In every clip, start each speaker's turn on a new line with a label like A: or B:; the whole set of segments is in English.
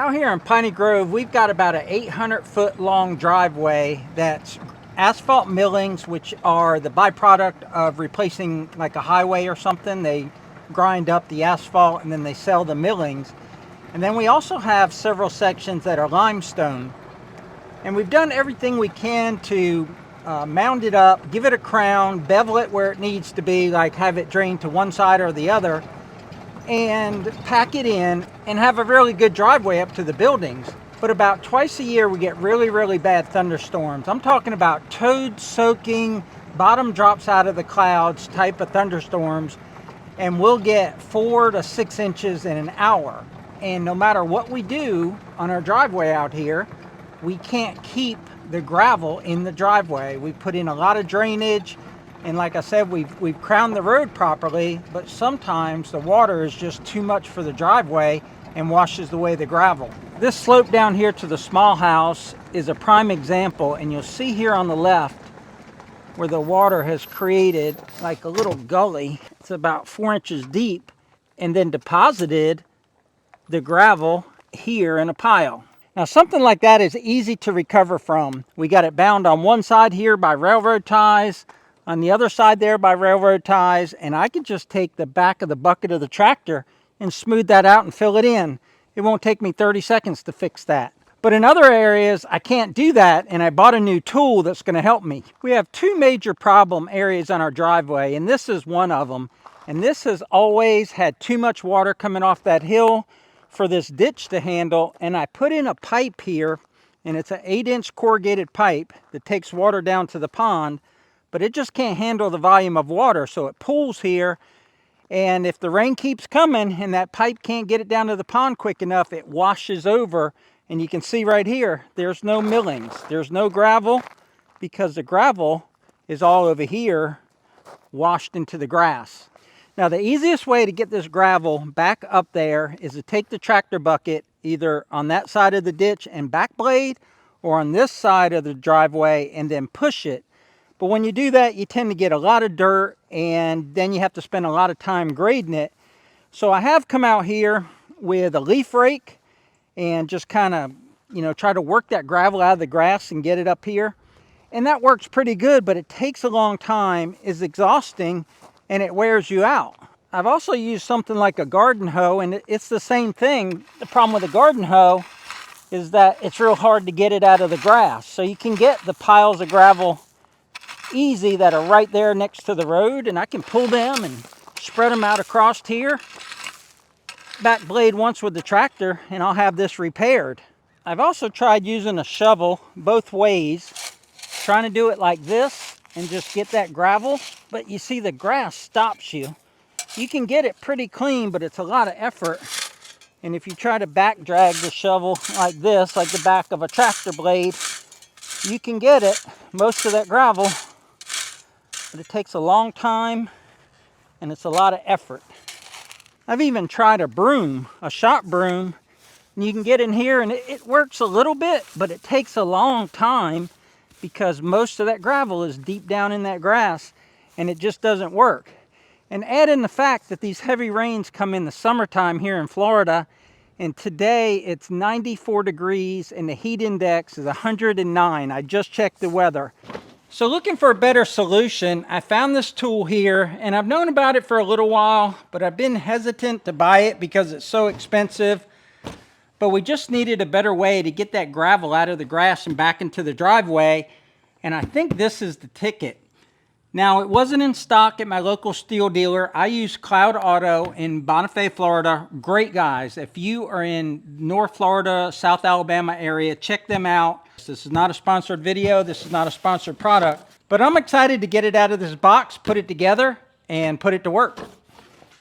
A: Out here in Piney Grove, we've got about an 800-foot long driveway that's asphalt millings, which are the byproduct of replacing like a highway or something. They grind up the asphalt and then they sell the millings. And then we also have several sections that are limestone. And we've done everything we can to mound it up, give it a crown, bevel it where it needs to be, like have it drain to one side or the other, and pack it in and have a really good driveway up to the buildings. But about twice a year we get really bad thunderstorms. I'm talking about toad soaking, bottom drops out of the clouds type of thunderstorms, and we'll get 4 to 6 inches in an hour. And no matter what we do on our driveway out here, we can't keep the gravel in the driveway. We put in a lot of drainage, and like I said, we've crowned the road properly, but sometimes the water is just too much for the driveway and washes away the gravel. This slope down here to the small house is a prime example, and you'll see here on the left where the water has created like a little gully. It's about 4 inches deep, and then deposited the gravel here in a pile. Now something like that is easy to recover from. We got it bound on one side here by railroad ties, on the other side there by railroad ties, and I can just take the back of the bucket of the tractor and smooth that out and fill it in. It won't take me 30 seconds to fix that. But in other areas, I can't do that, and I bought a new tool that's going to help me. We have two major problem areas on our driveway, and this is one of them. And this has always had too much water coming off that hill for this ditch to handle, and I put in a pipe here, and it's an 8-inch corrugated pipe that takes water down to the pond, but it just can't handle the volume of water, so it pools here. And if the rain keeps coming and that pipe can't get it down to the pond quick enough, it washes over. And you can see right here, there's no millings, there's no gravel, because the gravel is all over here washed into the grass. Now the easiest way to get this gravel back up there is to take the tractor bucket either on that side of the ditch and back blade, or on this side of the driveway and then push it. But when you do that, you tend to get a lot of dirt, and then you have to spend a lot of time grading it. So I have come out here with a leaf rake and just kind of, try to work that gravel out of the grass and get it up here. And that works pretty good, but it takes a long time, is exhausting, and it wears you out. I've also used something like a garden hoe, and it's the same thing. The problem with a garden hoe is that it's real hard to get it out of the grass. So you can get the piles of gravel easy that are right there next to the road, and I can pull them and spread them out across here. Back blade once with the tractor, and I'll have this repaired. I've also tried using a shovel both ways, trying to do it like this and just get that gravel, but you see the grass stops you. You can get it pretty clean, but it's a lot of effort. And if you try to back drag the shovel like this, like the back of a tractor blade, you can get it, most of that gravel, but it takes a long time and it's a lot of effort. I've even tried a broom, a shop broom, and you can get in here and it works a little bit, but it takes a long time because most of that gravel is deep down in that grass and it just doesn't work. And add in the fact that these heavy rains come in the summertime here in Florida, and today it's 94 degrees and the heat index is 109. I just checked the weather. So looking for a better solution, I found this tool here, and I've known about it for a little while, but I've been hesitant to buy it because it's so expensive. But we just needed a better way to get that gravel out of the grass and back into the driveway, and I think this is the ticket. Now, it wasn't in stock at my local Stihl dealer. I use Cloud Auto in Bonifay, Florida. Great guys. If you are in North Florida, South Alabama area, check them out. This is not a sponsored video. This is not a sponsored product. But I'm excited to get it out of this box, put it together, and put it to work.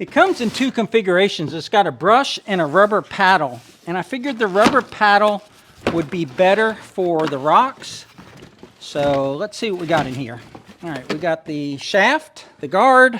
A: It comes in two configurations. It's got a brush and a rubber paddle. And I figured the rubber paddle would be better for the rocks. So let's see what we got in here. All right, we got the shaft, the guard,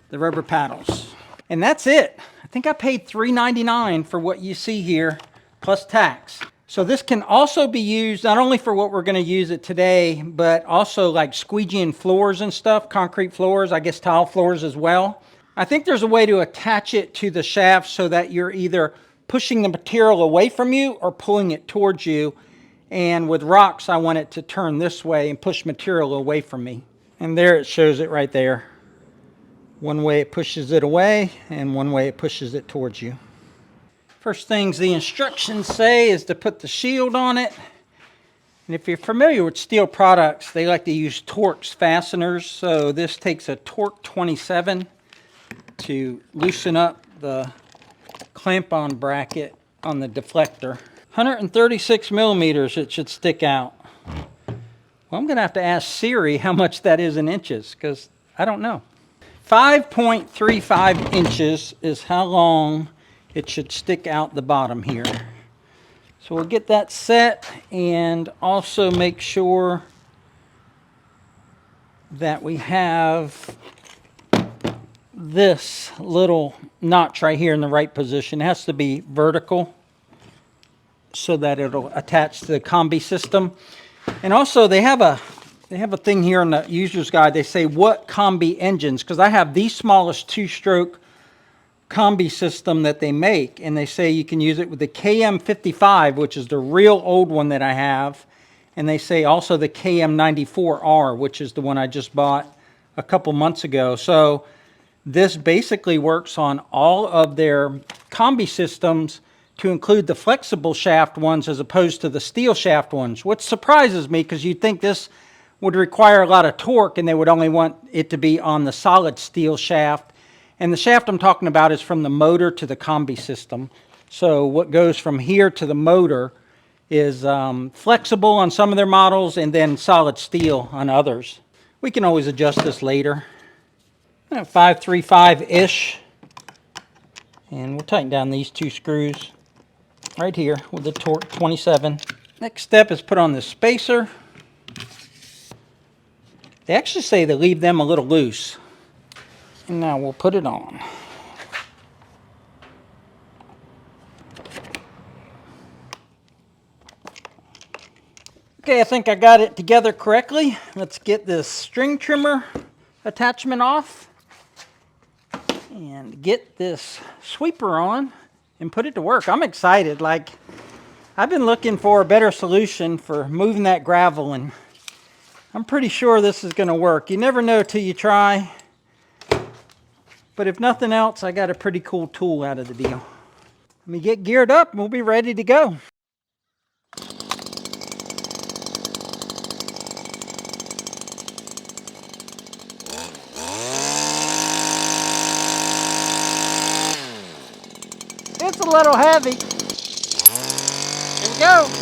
A: the rubber paddles. And that's it. I think I paid $3.99 for what you see here, plus tax. So this can also be used not only for what we're going to use it today, but also like squeegeeing floors and stuff, concrete floors, I guess tile floors as well. I think there's a way to attach it to the shaft so that you're either pushing the material away from you or pulling it towards you. And with rocks, I want it to turn this way and push material away from me. And there it shows it right there. One way it pushes it away and one way it pushes it towards you. First things the instructions say is to put the shield on it. And if you're familiar with Stihl products, they like to use Torx fasteners. So this takes a Torx 27 to loosen up the clamp-on bracket on the deflector. 136 millimeters it should stick out. Well, I'm going to have to ask Siri how much that is in inches, because I don't know. 5.35 inches is how long it should stick out the bottom here. So we'll get that set and also make sure that we have this little notch right here in the right position. It has to be vertical so that it'll attach to the combi system. And also they have a thing here in the user's guide. They say what combi engines, because I have the smallest two-stroke combi system that they make, and they say you can use it with the KM55, which is the real old one that I have, and they say also the KM94R, which is the one I just bought a couple months ago. So this basically works on all of their combi systems, to include the flexible shaft ones as opposed to the steel shaft ones, which surprises me because you'd think this would require a lot of torque and they would only want it to be on the solid steel shaft. And the shaft I'm talking about is from the motor to the combi system. So what goes from here to the motor is flexible on some of their models and then solid steel on others. We can always adjust this later. 535-ish. And we'll tighten down these two screws right here with the Torx 27. Next step is put on the spacer. They actually say to leave them a little loose. And now we'll put it on. Okay, I think I got it together correctly. Let's get this string trimmer attachment off and get this sweeper on and put it to work. I'm excited. Like, I've been looking for a better solution for moving that gravel, and I'm pretty sure this is going to work. You never know till you try. But if nothing else, I got a pretty cool tool out of the deal. Let me get geared up and we'll be ready to go. It's a little heavy. Here we go.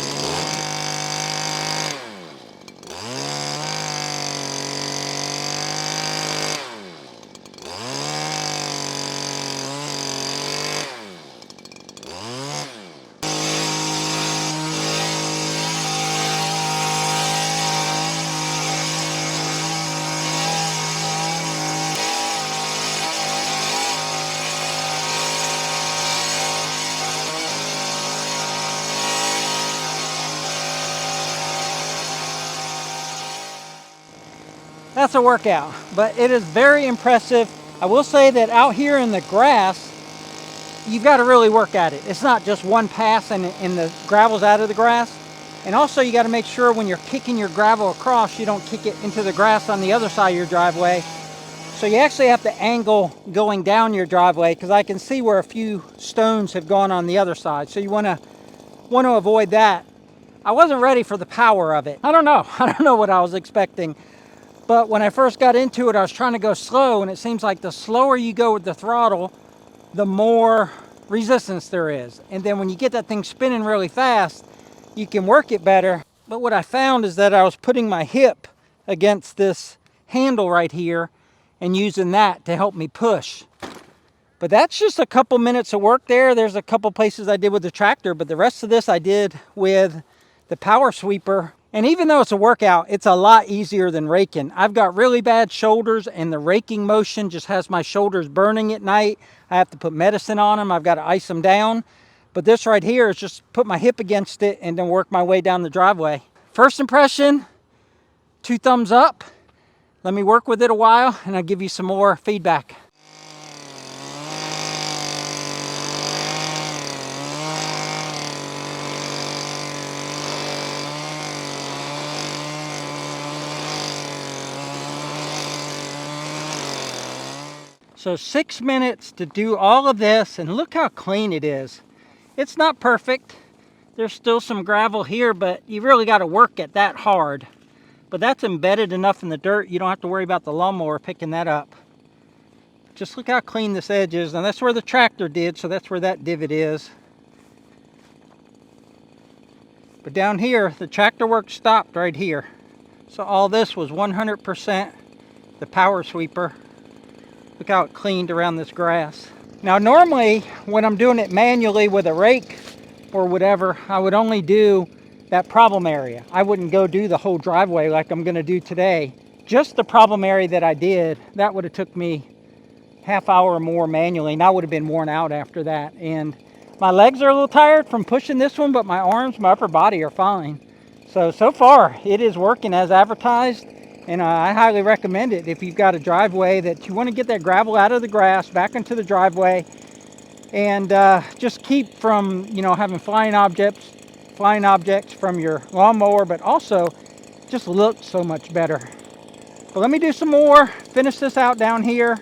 A: That's a workout, but it is very impressive. I will say that out here in the grass, you've got to really work at it. It's not just one pass and the gravel's out of the grass. And also you got to make sure when you're kicking your gravel across, you don't kick it into the grass on the other side of your driveway. So you actually have to angle going down your driveway, because I can see where a few stones have gone on the other side. So you want to avoid that. I wasn't ready for the power of it. I don't know what I was expecting. But when I first got into it, I was trying to go slow, and it seems like the slower you go with the throttle, the more resistance there is. And then when you get that thing spinning really fast, you can work it better. But what I found is that I was putting my hip against this handle right here and using that to help me push. But that's just a couple minutes of work there. There's a couple places I did with the tractor, but the rest of this I did with the power sweeper. And even though it's a workout, it's a lot easier than raking. I've got really bad shoulders, and the raking motion just has my shoulders burning at night. I have to put medicine on them. I've got to ice them down. But this right here is just put my hip against it and then work my way down the driveway. First impression, 2 thumbs up. Let me work with it a while and I'll give you some more feedback. So 6 minutes to do all of this, and look how clean it is. It's not perfect. There's still some gravel here, but you really got to work it that hard. But that's embedded enough in the dirt, you don't have to worry about the lawnmower picking that up. Just look how clean this edge is. And that's where the tractor did, so that's where that divot is. But down here, the tractor work stopped right here. So all this was 100% the power sweeper. Look how it cleaned around this grass. Now normally, when I'm doing it manually with a rake or whatever, I would only do that problem area. I wouldn't go do the whole driveway like I'm gonna do today. Just the problem area that I did, that would have took me half hour or more manually, and I would have been worn out after that. And my legs are a little tired from pushing this one, but my arms, my upper body are fine. So far, it is working as advertised, and I highly recommend it if you've got a driveway that you want to get that gravel out of the grass, back into the driveway, and just keep from, having flying objects from your lawnmower, but also just look so much better. But let me do some more, finish this out down here,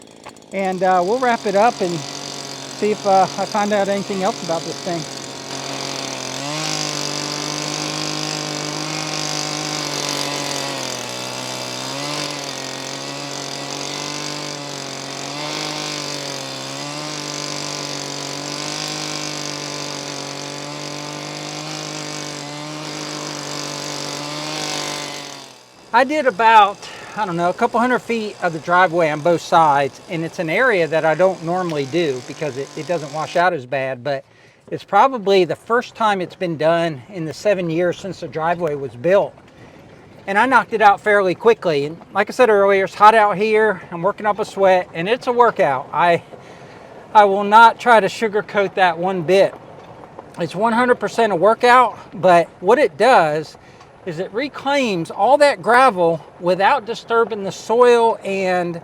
A: and we'll wrap it up and see if I find out anything else about this thing. I did about, a couple hundred feet of the driveway on both sides, and it's an area that I don't normally do because it doesn't wash out as bad, but it's probably the first time it's been done in the 7 years since the driveway was built. And I knocked it out fairly quickly. And like I said earlier, it's hot out here. I'm working up a sweat, and it's a workout. I will not try to sugarcoat that one bit. It's 100% a workout, but what it does is it reclaims all that gravel without disturbing the soil and,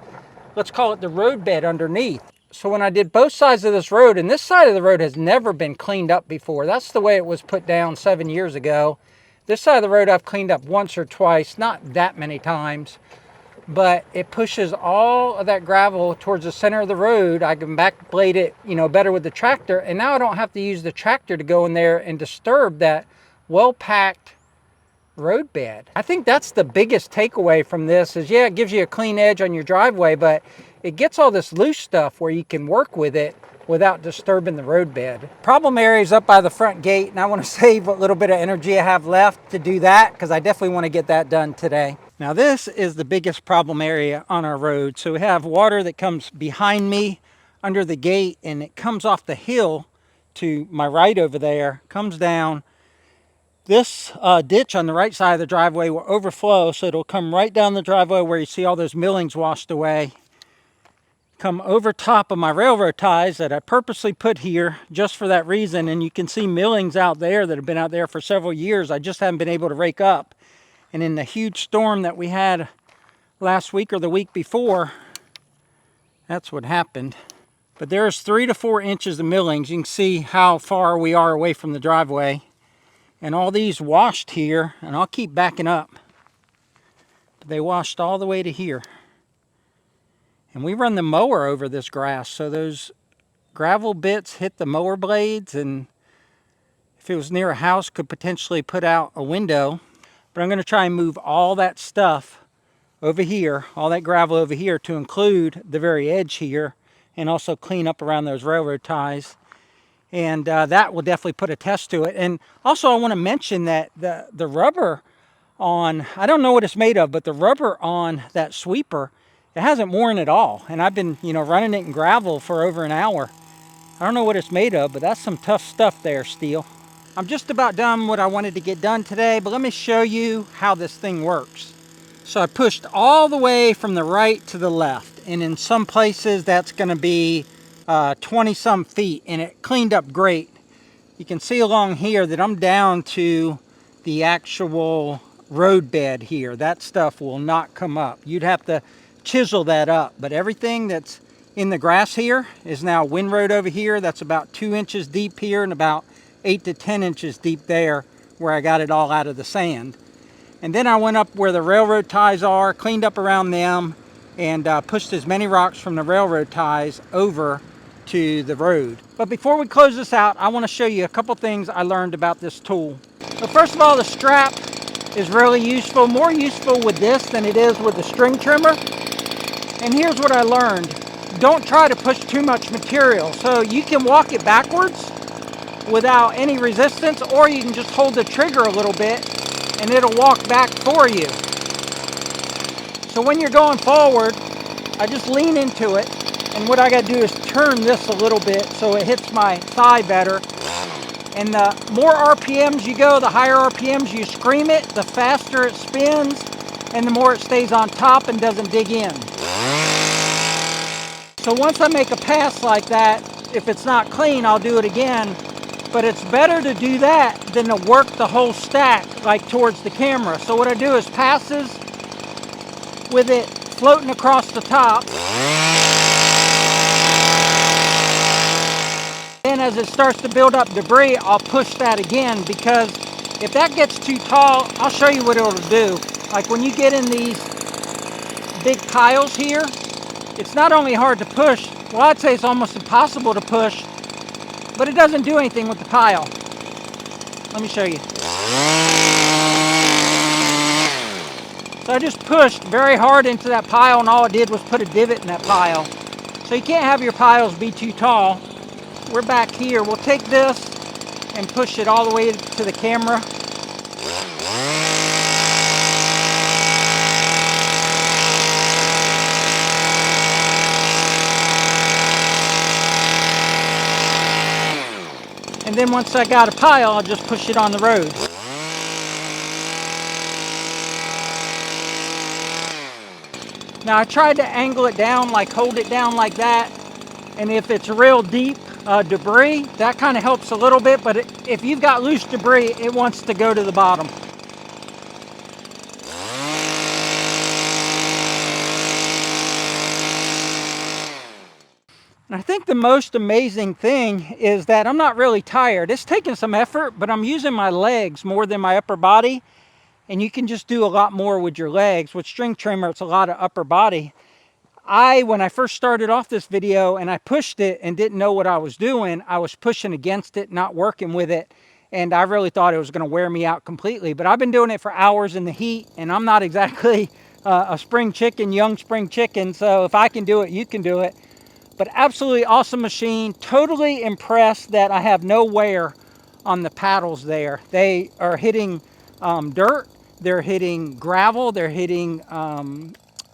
A: let's call it, the roadbed underneath. So when I did both sides of this road, and this side of the road has never been cleaned up before. That's the way it was put down 7 years ago. This side of the road I've cleaned up once or twice, not that many times, but it pushes all of that gravel towards the center of the road. I can backblade it, better with the tractor, and now I don't have to use the tractor to go in there and disturb that well-packed roadbed. I think that's the biggest takeaway from this is, yeah, it gives you a clean edge on your driveway, but it gets all this loose stuff where you can work with it without disturbing the roadbed. Problem area is up by the front gate, and I want to save what little bit of energy I have left to do that because I definitely want to get that done today. Now this is the biggest problem area on our road. So we have water that comes behind me under the gate, and it comes off the hill to my right over there, comes down. This ditch on the right side of the driveway will overflow, so it'll come right down the driveway where you see all those millings washed away, come over top of my railroad ties that I purposely put here just for that reason. And you can see millings out there that have been out there for several years. I just haven't been able to rake up. And in the huge storm that we had last week or the week before, that's what happened. But there's 3 to 4 inches of millings. You can see how far we are away from the driveway. And all these washed here, and I'll keep backing up. But they washed all the way to here. And we run the mower over this grass, so those gravel bits hit the mower blades, and if it was near a house, could potentially put out a window. But I'm going to try and move all that stuff over here, all that gravel over here, to include the very edge here, and also clean up around those railroad ties. And that will definitely put a test to it. And also I want to mention that the rubber on, I don't know what it's made of, but the rubber on that sweeper, it hasn't worn at all. And I've been, running it in gravel for over an hour. I don't know what it's made of, but that's some tough stuff there, Stihl. I'm just about done what I wanted to get done today, but let me show you how this thing works. So I pushed all the way from the right to the left, and in some places that's going to be 20 some feet, and it cleaned up great. You can see along here that I'm down to the actual roadbed here. That stuff will not come up. You'd have to chisel that up, but everything that's in the grass here is now windrow over here. That's about 2 inches deep here and about 8 to 10 inches deep there where I got it all out of the sand. And then I went up where the railroad ties are, cleaned up around them, and pushed as many rocks from the railroad ties over to the road. But before we close this out, I want to show you a couple things I learned about this tool. So first of all, the strap is really useful, more useful with this than it is with the string trimmer. And here's what I learned. Don't try to push too much material. So you can walk it backwards without any resistance, or you can just hold the trigger a little bit and it'll walk back for you. So when you're going forward, I just lean into it, and what I got to do is turn this a little bit so it hits my thigh better. And the more RPMs you go, the higher RPMs you scream it, the faster it spins, and the more it stays on top and doesn't dig in. So once I make a pass like that, if it's not clean, I'll do it again. But it's better to do that than to work the whole stack like towards the camera. So what I do is passes with it floating across the top. Then as it starts to build up debris, I'll push that again, because if that gets too tall, I'll show you what it'll do. Like when you get in these big piles here, it's not only hard to push, well, I'd say it's almost impossible to push, but it doesn't do anything with the pile. Let me show you. So I just pushed very hard into that pile, and all it did was put a divot in that pile. So you can't have your piles be too tall. We're back here. We'll take this and push it all the way to the camera. And then once I got a pile, I'll just push it on the road. Now I tried to angle it down, like hold it down like that. And if it's real deep debris, that kind of helps a little bit. But if you've got loose debris, it wants to go to the bottom. And I think the most amazing thing is that I'm not really tired. It's taking some effort, but I'm using my legs more than my upper body. And you can just do a lot more with your legs. With string trimmer, it's a lot of upper body. When I first started off this video and I pushed it and didn't know what I was doing, I was pushing against it, not working with it. And I really thought it was going to wear me out completely. But I've been doing it for hours in the heat, and I'm not exactly a spring chicken, young spring chicken. So if I can do it, you can do it. But absolutely awesome machine. Totally impressed that I have no wear on the paddles there. They are hitting dirt, they're hitting gravel, they're hitting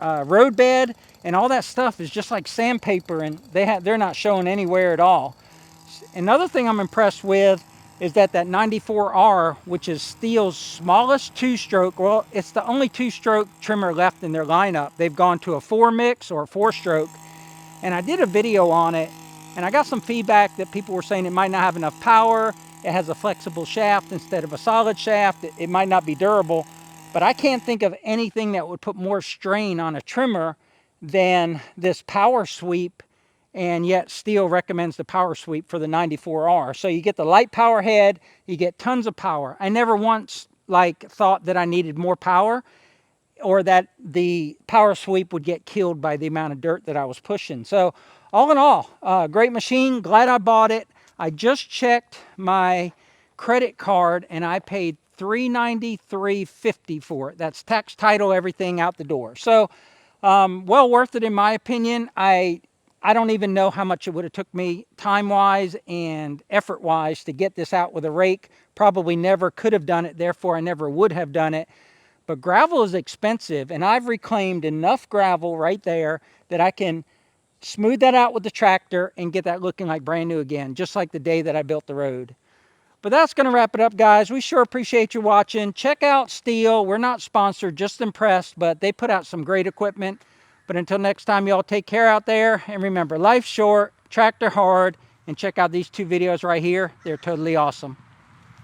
A: roadbed, and all that stuff is just like sandpaper, and they're not showing any wear at all. Another thing I'm impressed with is that 94R, which is Stihl's smallest two-stroke, well, it's the only two-stroke trimmer left in their lineup. They've gone to a 4-mix or a 4-stroke. And I did a video on it, and I got some feedback that people were saying it might not have enough power. It has a flexible shaft instead of a solid shaft. It might not be durable, but I can't think of anything that would put more strain on a trimmer than this power sweep, and yet Stihl recommends the power sweep for the 94R. So you get the light power head, you get tons of power. I never once thought that I needed more power, or that the power sweep would get killed by the amount of dirt that I was pushing. So all in all, great machine. Glad I bought it. I just checked my credit card and I paid $393.50 for it. That's tax, title, everything out the door. So well worth it in my opinion. I don't even know how much it would have took me time-wise and effort-wise to get this out with a rake. Probably never could have done it, therefore I never would have done it. But gravel is expensive, and I've reclaimed enough gravel right there that I can smooth that out with the tractor and get that looking like brand new again, just like the day that I built the road. But that's going to wrap it up, guys. We sure appreciate you watching. Check out Stihl. We're not sponsored, just impressed, but they put out some great equipment. But until next time, y'all take care out there. And remember, life's short, tractor hard, and check out these 2 videos right here. They're totally awesome.